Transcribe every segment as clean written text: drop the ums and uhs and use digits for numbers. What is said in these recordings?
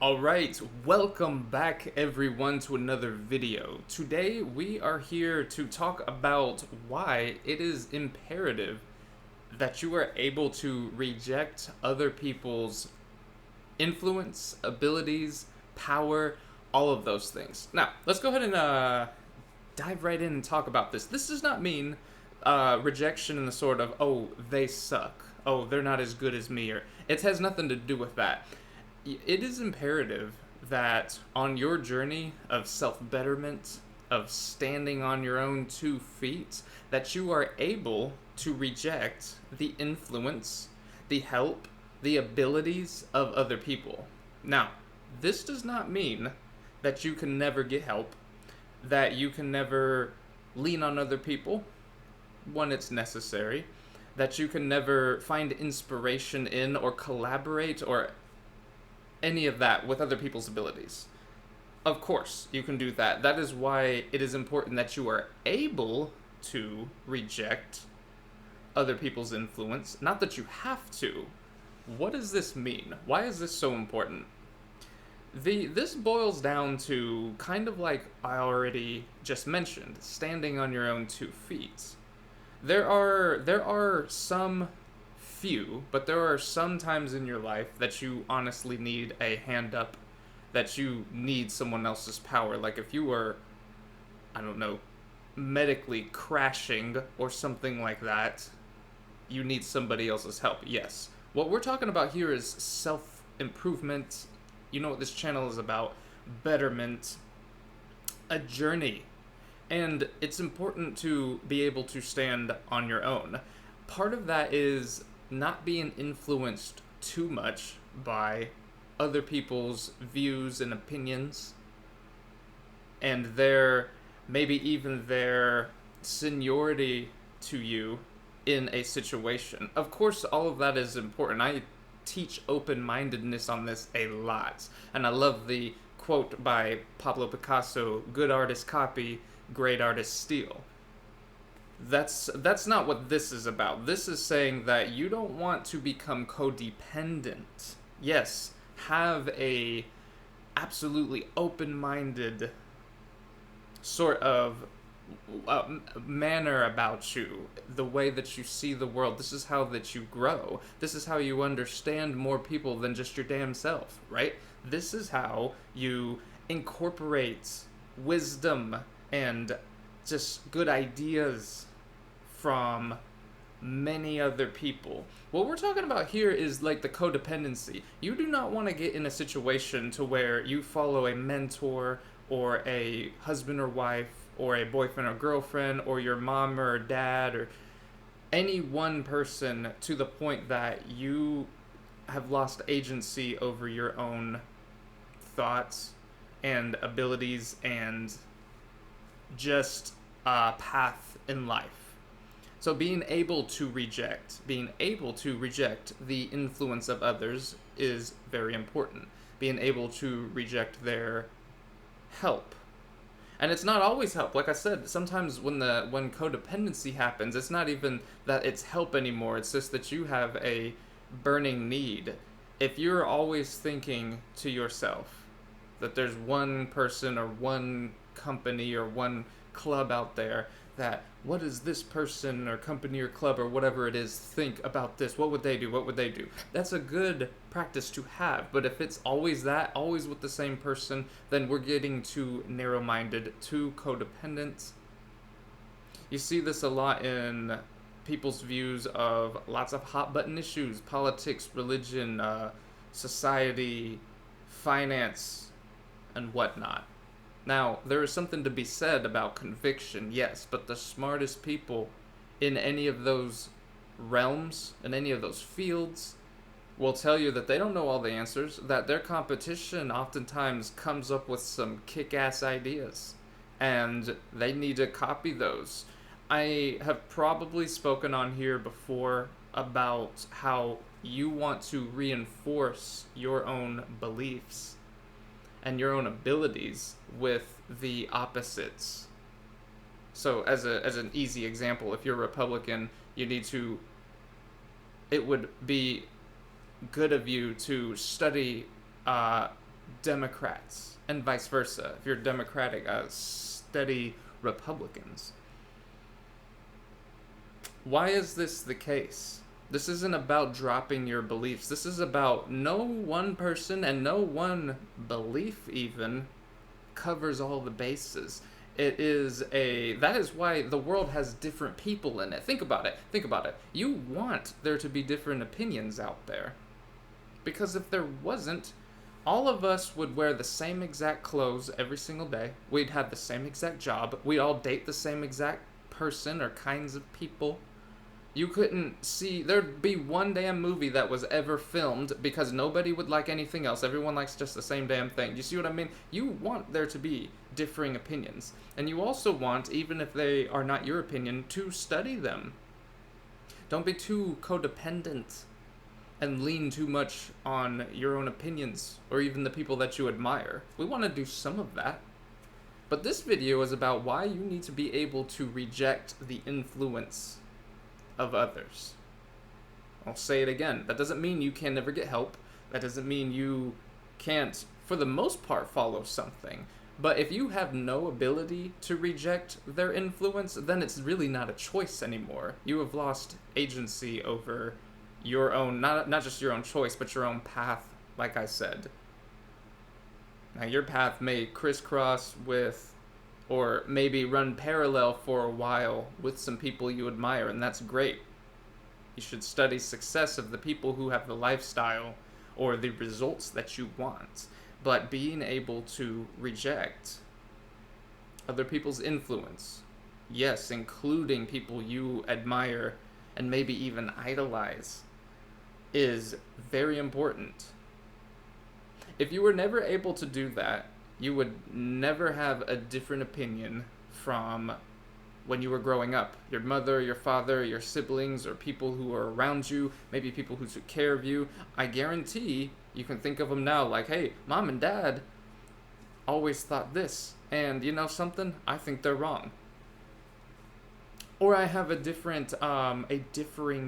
Alright, welcome back everyone to another video. Today we are here to talk about why it is imperative that you are able to reject other people's influence, abilities, power, all of those things. Now, let's go ahead and dive right in and talk about this. This does not mean rejection in the sort of, oh, they suck. Oh, they're not as good as me. Or it has nothing to do with that. It is imperative that on your journey of self betterment, of standing on your own 2 feet, that you are able to reject the influence, the help, the abilities of other people. Now, this does not mean that you can never get help, that you can never lean on other people when it's necessary, that you can never find inspiration in or collaborate or any of that with other people's abilities. Of course, you can do that. That is why it is important that you are able to reject other people's influence, not that you have to. What does this mean? Why is this so important? This boils down to kind of like I already just mentioned, standing on your own 2 feet. There are some few, but there are some times in your life that you honestly need a hand up, that you need someone else's power. Like if you were, I don't know, medically crashing or something like that, you need somebody else's help. Yes. What we're talking about here is self improvement. You know what this channel is about: betterment, a journey. And it's important to be able to stand on your own. Part of that is not being influenced too much by other people's views and opinions and their, maybe even their seniority to you in a situation. Of course, all of that is important. I teach open mindedness on this a lot. And I love the quote by Pablo Picasso: good artists copy, great artists steal. That's not what this is about. This is saying that you don't want to become codependent. Yes, have a absolutely open-minded sort of manner about you, the way that you see the world. This is how that you grow. This is how you understand more people than just your damn self, right? This is how you incorporate wisdom and just good ideas from many other people. What we're talking about here is like the codependency. You do not want to get in a situation to where you follow a mentor or a husband or wife or a boyfriend or girlfriend or your mom or dad or any one person to the point that you have lost agency over your own thoughts and abilities and just a path in life. So being able to reject the influence of others is very important. Being able to reject their help. And it's not always help. Like I said, sometimes when codependency happens, it's not even that it's help anymore. It's just that you have a burning need. If you're always thinking to yourself that there's one person or one company or one club out there that, what does this person or company or club or whatever it is think about this? What would they do? What would they do? That's a good practice to have. But if it's always that, always with the same person, then we're getting too narrow minded, too codependent. You see this a lot in people's views of lots of hot button issues: politics, religion, society, finance, and whatnot. Now, there is something to be said about conviction, yes, but the smartest people in any of those realms, in any of those fields, will tell you that they don't know all the answers, that their competition oftentimes comes up with some kick ass ideas, and they need to copy those. I have probably spoken on here before about how you want to reinforce your own beliefs and your own abilities with the opposites. So as an easy example, if you're a Republican, you need to it would be good of you to study Democrats, and vice versa. If you're Democratic, steady Republicans. Why is this the case? This isn't about dropping your beliefs. This is about no one person and no one belief even covers all the bases. That is why the world has different people in it. Think about it. You want there to be different opinions out there. Because if there wasn't, all of us would wear the same exact clothes every single day. We'd have the same exact job. We'd all date the same exact person or kinds of people. You couldn't see, there'd be one damn movie that was ever filmed because nobody would like anything else. Everyone likes just the same damn thing. Do you see what I mean? You want there to be differing opinions. And you also want, even if they are not your opinion, to study them. Don't be too codependent and lean too much on your own opinions or even the people that you admire. We want to do some of that. But this video is about why you need to be able to reject the influence of others. I'll say it again. That doesn't mean you can never get help. That doesn't mean you can't, for the most part, follow something. But if you have no ability to reject their influence, then it's really not a choice anymore. You have lost agency over your own, not just your own choice, but your own path, like I said. Now, your path may crisscross with, or maybe run parallel for a while with some people you admire, and that's great. You should study success of the people who have the lifestyle or the results that you want. But being able to reject other people's influence, yes, including people you admire and maybe even idolize, is very important. If you were never able to do that, you would never have a different opinion from when you were growing up. Your mother, your father, your siblings, or people who are around you, maybe people who took care of you. I guarantee you can think of them now like, hey, mom and dad always thought this, and you know something? I think they're wrong. Or I have a differing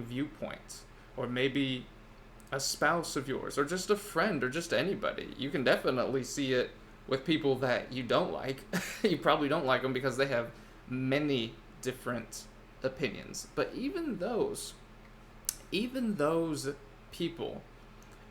viewpoint, or maybe a spouse of yours, or just a friend, or just anybody. You can definitely see it with people that you don't like. You probably don't like them because they have many different opinions. But even those people,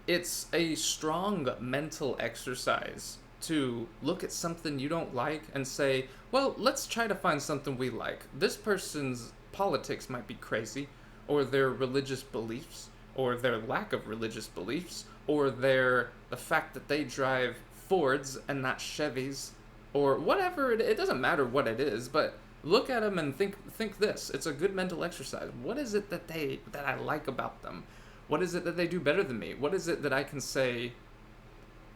it's a strong mental exercise to look at something you don't like and say, well, let's try to find something we like. This person's politics might be crazy, or their religious beliefs, or their lack of religious beliefs, or the fact that they drive Fords and not Chevys, or whatever. It doesn't matter what it is, but look at them and think this. It's a good mental exercise. What is it that I like about them? What is it that they do better than me? What is it that I can say,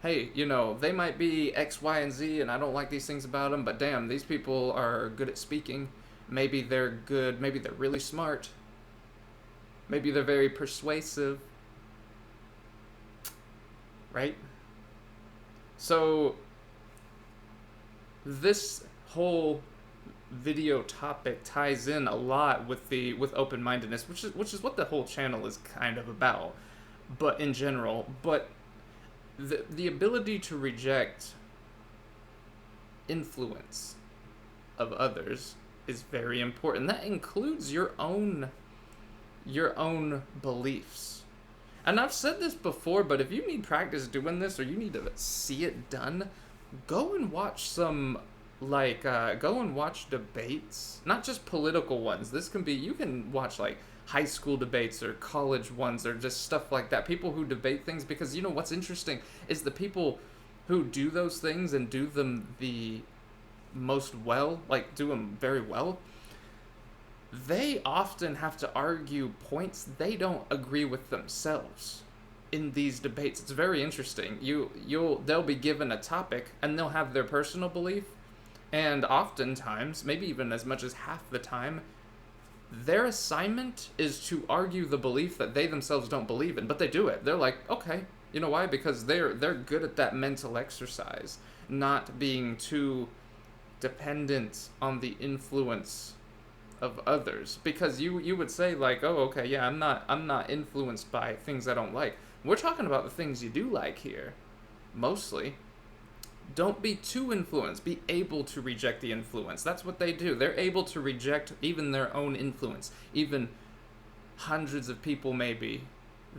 hey, you know, they might be X, Y, and Z, and I don't like these things about them, but damn, these people are good at speaking. Maybe they're good. Maybe they're really smart. Maybe they're very persuasive. Right? So this whole video topic ties in a lot with open-mindedness, which is what the whole channel is kind of about, but in general. But the ability to reject influence of others is very important. That includes your own beliefs. And I've said this before, but if you need practice doing this, or you need to see it done, go and watch go and watch debates, not just political ones. You can watch like high school debates or college ones or just stuff like that. People who debate things, because you know what's interesting is the people who do those things and do them the most well, like do them very well, they often have to argue points they don't agree with themselves in these debates. It's very interesting. They'll be given a topic and they'll have their personal belief, and oftentimes, maybe even as much as half the time, their assignment is to argue the belief that they themselves don't believe in, but they do it. They're like, okay, you know why? Because they're good at that mental exercise, not being too dependent on the influence of others. Because you would say like, oh, okay, yeah, I'm not influenced by things I don't like. We're talking about the things you do like here. mostly. Don't be too influenced. Be able to reject the influence. That's what they do. They're able to reject even their own influence. Even hundreds of people, maybe,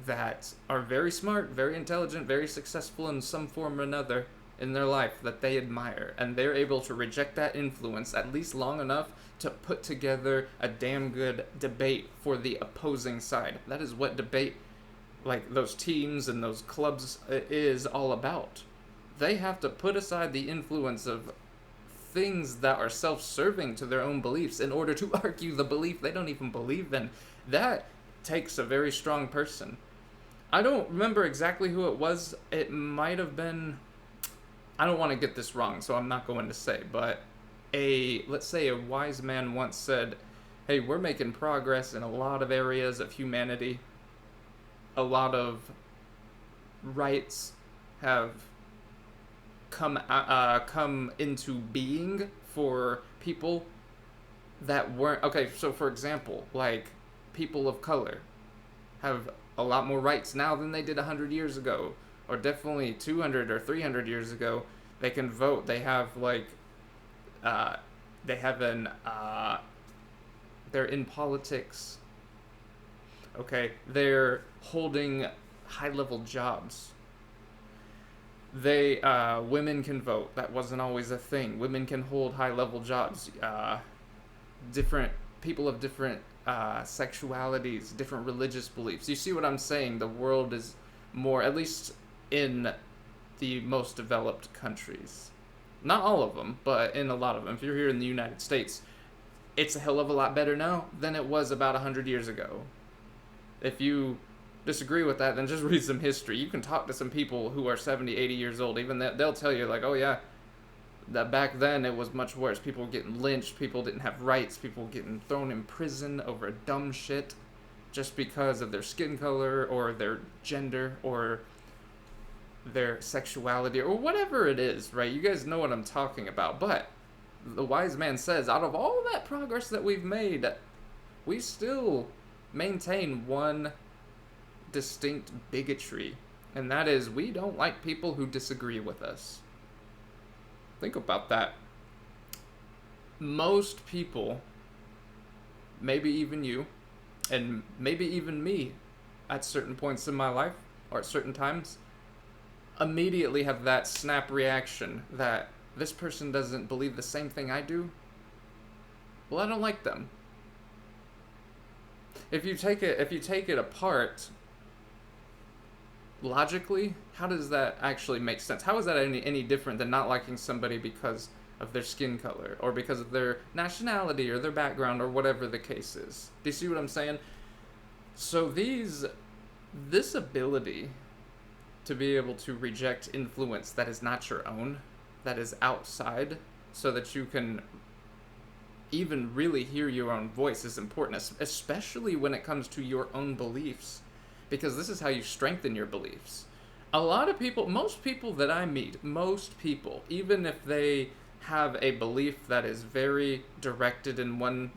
that are very smart, very intelligent, very successful in some form or another in their life that they admire. And they're able to reject that influence at least long enough to put together a damn good debate for the opposing side. That is what debate, like those teams and those clubs, is all about. They have to put aside the influence of things that are self-serving to their own beliefs in order to argue the belief they don't even believe in. That takes a very strong person. I don't remember exactly who it was. It might have been, I don't want to get this wrong, so I'm not going to say, but let's say a wise man once said, hey, we're making progress in a lot of areas of humanity. A lot of rights have come into being for people that weren't, okay, so for example, like people of color have a lot more rights now than they did 100 years ago, or definitely 200 or 300 years ago. They can vote. They have like they have an they're in politics. Okay, they're holding high level jobs. They women can vote. That wasn't always a thing. Women can hold high level jobs. Different people of different sexualities, different religious beliefs. You see what I'm saying? The world is more, at least in the most developed countries. Not all of them, but in a lot of them. If you're here in the United States, it's a hell of a lot better now than it was about 100 years ago. If you disagree with that, then just read some history. You can talk to some people who are 70, 80 years old. Even they'll tell you, like, oh yeah, that back then it was much worse. People were getting lynched. People didn't have rights. People were getting thrown in prison over dumb shit just because of their skin color or their gender or their sexuality or whatever it is, right? You guys know what I'm talking about. But the wise man says, out of all that progress that we've made, we still maintain one distinct bigotry, and that is we don't like people who disagree with us. Think about that. Most people, maybe even you, and maybe even me at certain points in my life or at certain times, immediately have that snap reaction that this person doesn't believe the same thing I do. Well, I don't like them. If you take it apart logically, how does that actually make sense? How is that any different than not liking somebody because of their skin color or because of their nationality or their background or whatever the case is? Do you see what I'm saying? So this ability to be able to reject influence that is not your own, that is outside, so that you can even really hear your own voice is important, especially when it comes to your own beliefs, because this is how you strengthen your beliefs. A lot of people, most people that I meet, most people, even if they have a belief that is very directed in one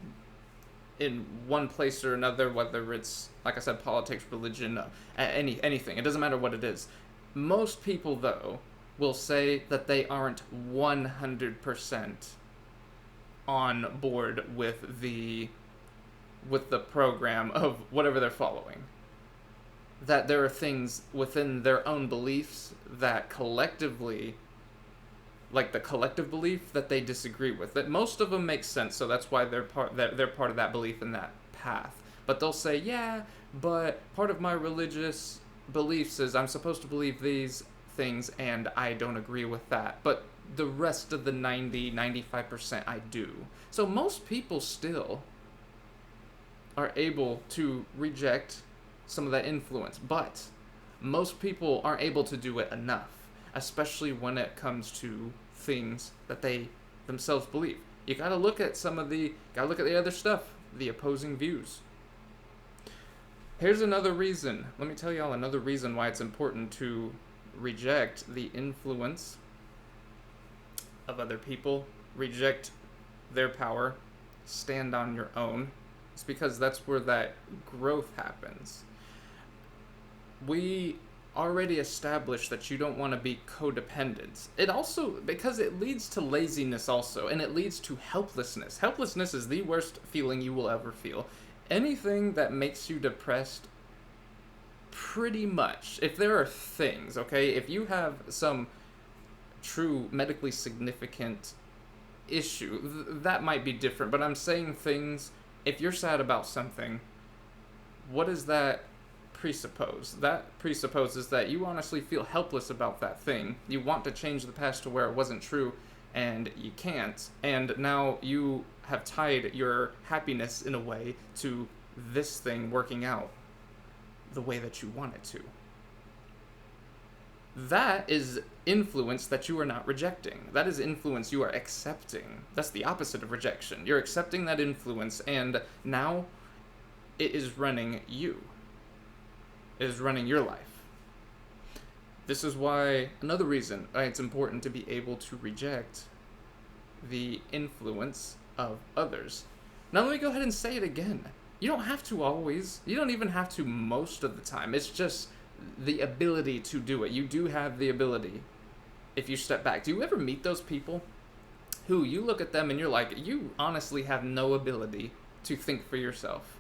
place or another, whether it's, like I said, politics, religion, anything, it doesn't matter what it is. Most people, though, will say that they aren't 100% on board with the program of whatever they're following. That there are things within their own beliefs that collectively, like the collective belief, that they disagree with. That most of them make sense, so that's why they're part of that belief in that path. But they'll say, yeah, but part of my religious beliefs is I'm supposed to believe these things and I don't agree with that. But the rest of the 95% I do. So most people still are able to reject some of that influence, but most people aren't able to do it enough, especially when it comes to things that they themselves believe. You gotta look at the other stuff, the opposing views. Here's another reason. Let me tell y'all another reason why it's important to reject the influence of other people, reject their power, stand on your own. It's because that's where that growth happens. We already established that you don't want to be codependent. It also, because it leads to laziness also, and it leads to helplessness. Helplessness is the worst feeling you will ever feel. Anything that makes you depressed, pretty much, if there are things, okay, if you have some true medically significant issue, that might be different, but I'm saying things, if you're sad about something, what does that presuppose? That presupposes that you honestly feel helpless about that thing. You want to change the past to where it wasn't true, and you can't, and now you have tied your happiness in a way to this thing working out the way that you want it to. That is influence that you are not rejecting. That is influence you are accepting. That's the opposite of rejection. You're accepting that influence, and now it is running you. It is running your life. This is why, another reason why it's important to be able to reject the influence of others. Now let me go ahead and say it again. You don't have to always. You don't even have to most of the time. It's just the ability to do it. You do have the ability if you step back. Do you ever meet those people who you look at them and you're like, you honestly have no ability to think for yourself?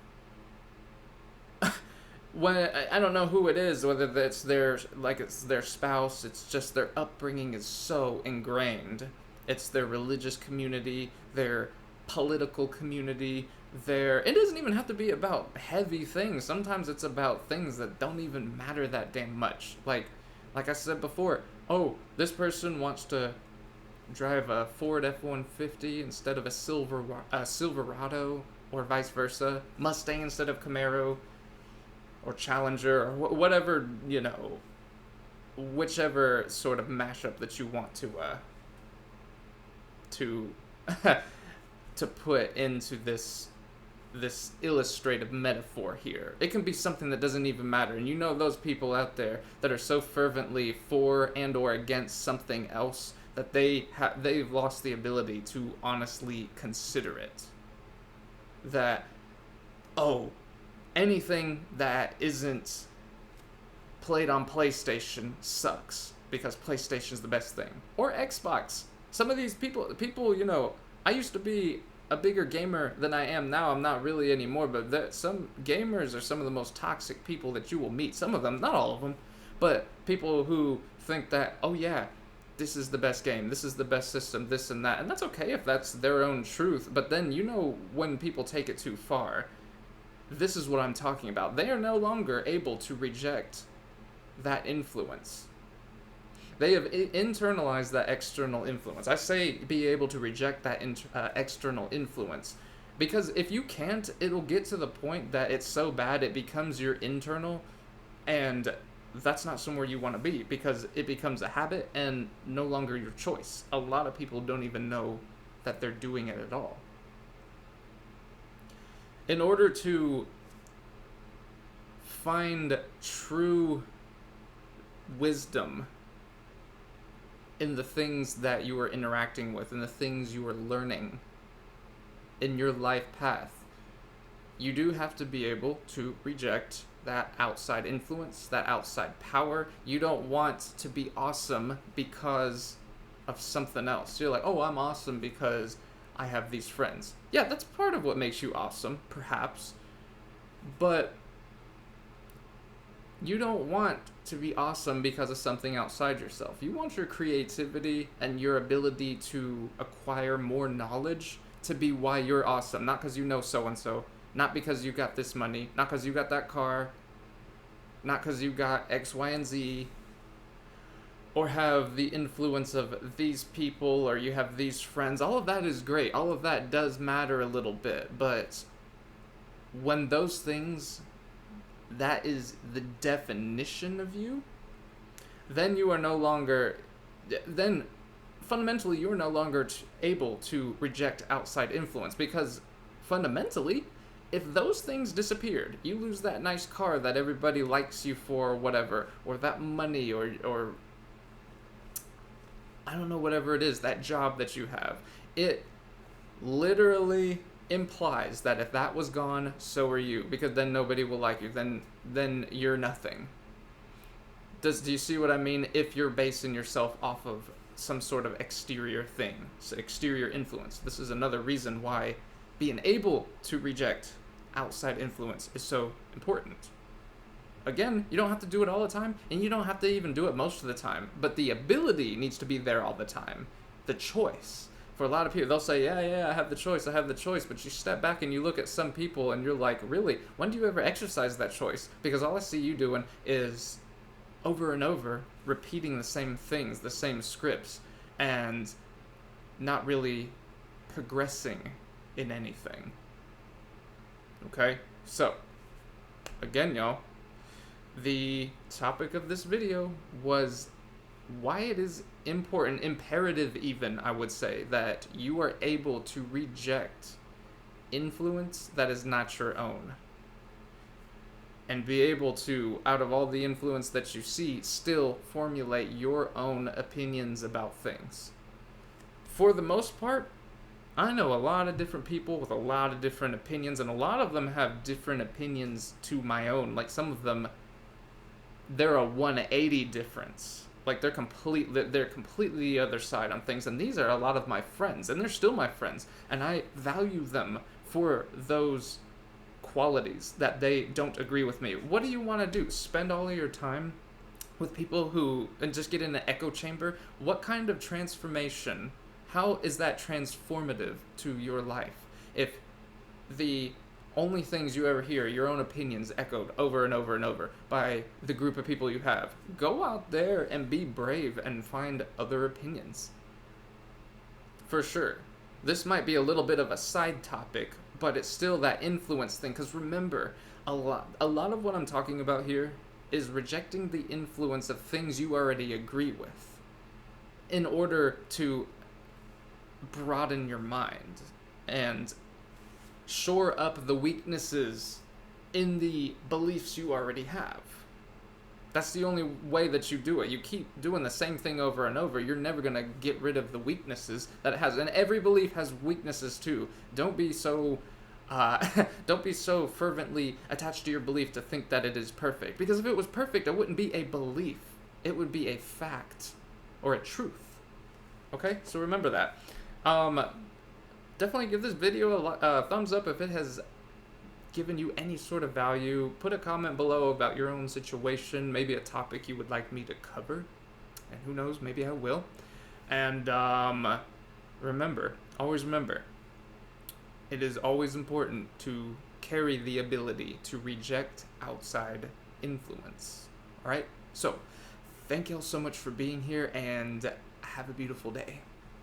When I don't know who it is, whether it's their spouse, it's just their upbringing is so ingrained. It's their religious community, their political community, it doesn't even have to be about heavy things. Sometimes it's about things that don't even matter that damn much. Like I said before, oh, this person wants to drive a Ford F-150 instead of a Silverado, or vice versa, Mustang instead of Camaro, or Challenger, or whatever, whichever sort of mashup that you want to to put into this illustrative metaphor here. It can be something that doesn't even matter, and those people out there that are so fervently for and or against something else that they've lost the ability to honestly consider it. That, oh, anything that isn't played on PlayStation sucks because PlayStation's the best thing. Or Xbox. Some of these people, I used to be a bigger gamer than I am now. I'm not really anymore, but some gamers are some of the most toxic people that you will meet. Some of them, not all of them, but people who think that, oh yeah, this is the best game, this is the best system, this and that. And that's okay if that's their own truth, but then when people take it too far, this is what I'm talking about. They are no longer able to reject that influence. They have internalized that external influence. I say be able to reject that external influence. Because if you can't, it'll get to the point that it's so bad it becomes your internal, and that's not somewhere you want to be, because it becomes a habit and no longer your choice. A lot of people don't even know that they're doing it at all. In order to find true wisdom in the things that you are interacting with, in the things you are learning in your life path, you do have to be able to reject that outside influence, that outside power. You don't want to be awesome because of something else. You're like, oh, I'm awesome because I have these friends. Yeah, that's part of what makes you awesome, perhaps. But you don't want to be awesome because of something outside yourself. You want your creativity and your ability to acquire more knowledge to be why you're awesome. Not because you know so-and-so. Not because you got this money. Not because you got that car. Not because you got X, Y, and Z. Or have the influence of these people, or you have these friends. All of that is great. All of that does matter a little bit. But when those things, that is the definition of you, then you are no longer, then fundamentally you are no longer able to reject outside influence. Because fundamentally, if those things disappeared, you lose that nice car that everybody likes you for, or whatever, or that money, or I don't know, whatever it is, that job that you have, it literally implies that if that was gone, so are you, because then nobody will like you, then you're nothing. Do you see what I mean? If you're basing yourself off of some sort of exterior thing, so exterior influence. This is another reason why being able to reject outside influence is so important. Again, you don't have to do it all the time, and you don't have to even do it most of the time, but the ability needs to be there all the time. The choice. For a lot of people, they'll say, yeah, I have the choice, but you step back and you look at some people and you're like, really, when do you ever exercise that choice? Because all I see you doing is over and over repeating the same things, the same scripts, and not really progressing in anything. Okay? So, again, y'all, the topic of this video was why it is important, imperative even, I would say, that you are able to reject influence that is not your own. And be able to, out of all the influence that you see, still formulate your own opinions about things. For the most part, I know a lot of different people with a lot of different opinions, and a lot of them have different opinions to my own. Like, some of them, they're a 180 difference. Like, they're completely the other side on things, and these are a lot of my friends, and they're still my friends, and I value them for those qualities that they don't agree with me. What do you want to do? Spend all of your time with people who, and just get in an echo chamber? What kind of transformation, how is that transformative to your life? If the only things you ever hear, your own opinions echoed over and over and over by the group of people you have, go out there and be brave and find other opinions. For sure. This might be a little bit of a side topic, but it's still that influence thing, because remember, a lot of what I'm talking about here is rejecting the influence of things you already agree with in order to broaden your mind and shore up the weaknesses in the beliefs you already have. That's the only way that you do it. You keep doing the same thing over and over, you're never going to get rid of the weaknesses that it has. And every belief has weaknesses too. Don't be so fervently attached to your belief to think that it is perfect. Because if it was perfect, it wouldn't be a belief. It would be a fact or a truth. Okay? So remember that. Definitely give this video a thumbs up if it has given you any sort of value. Put a comment below about your own situation, maybe a topic you would like me to cover, and who knows, maybe I will. And always remember, it is always important to carry the ability to reject outside influence. Alright? So, thank y'all so much for being here, and have a beautiful day.